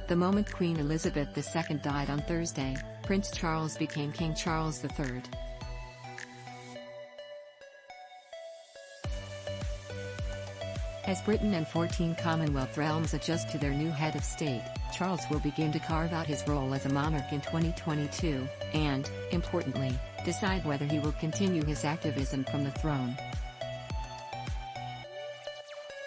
The moment Queen Elizabeth II died on Thursday, Prince Charles became King Charles III. As Britain and 14 Commonwealth realms adjust to their new head of state, Charles will begin to carve out his role as a monarch in 2022, and, importantly, decide whether he will continue his activism from the throne.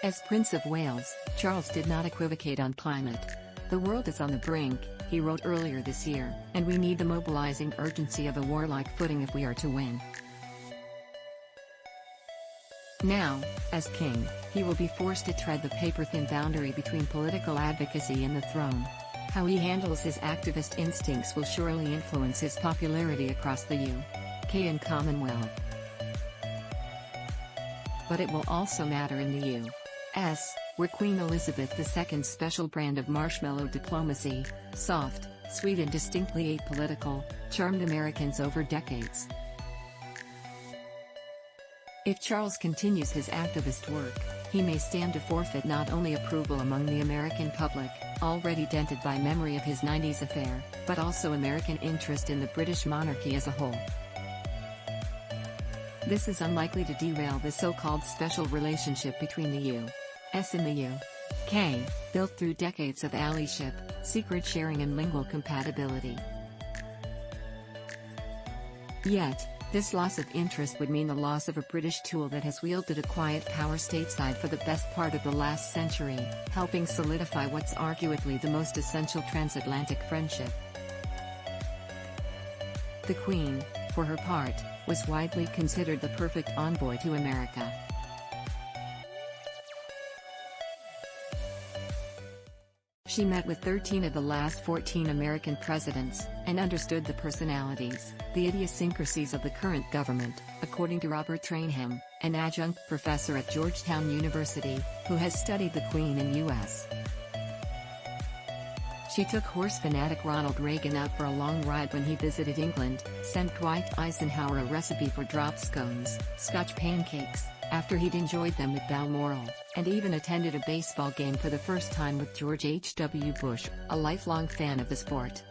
As Prince of Wales, Charles did not equivocate on climate. "The world is on the brink," he wrote earlier this year, "and we need the mobilizing urgency of a warlike footing if we are to win." Now, as king, he will be forced to tread the paper-thin boundary between political advocacy and the throne. How he handles his activist instincts will surely influence his popularity across the UK and Commonwealth. But it will also matter in the US, where Queen Elizabeth II's special brand of marshmallow diplomacy, soft, sweet and distinctly apolitical, charmed Americans over decades. If Charles continues his activist work, he may stand to forfeit not only approval among the American public, already dented by memory of his 90s affair, but also American interest in the British monarchy as a whole. This is unlikely to derail the so-called special relationship between the US and the UK, built through decades of allyship, secret sharing and lingual compatibility. Yet, this loss of interest would mean the loss of a British tool that has wielded a quiet power stateside for the best part of the last century, helping solidify what's arguably the most essential transatlantic friendship. The Queen, for her part, was widely considered the perfect envoy to America. She met with 13 of the last 14 American presidents, and understood the personalities, the idiosyncrasies of the current government, according to Robert Traynham, an adjunct professor at Georgetown University, who has studied the Queen in U.S. She took horse fanatic Ronald Reagan out for a long ride when he visited England, sent Dwight Eisenhower a recipe for drop scones, Scotch pancakes, after he'd enjoyed them with Balmoral, and even attended a baseball game for the first time with George H.W. Bush, a lifelong fan of the sport.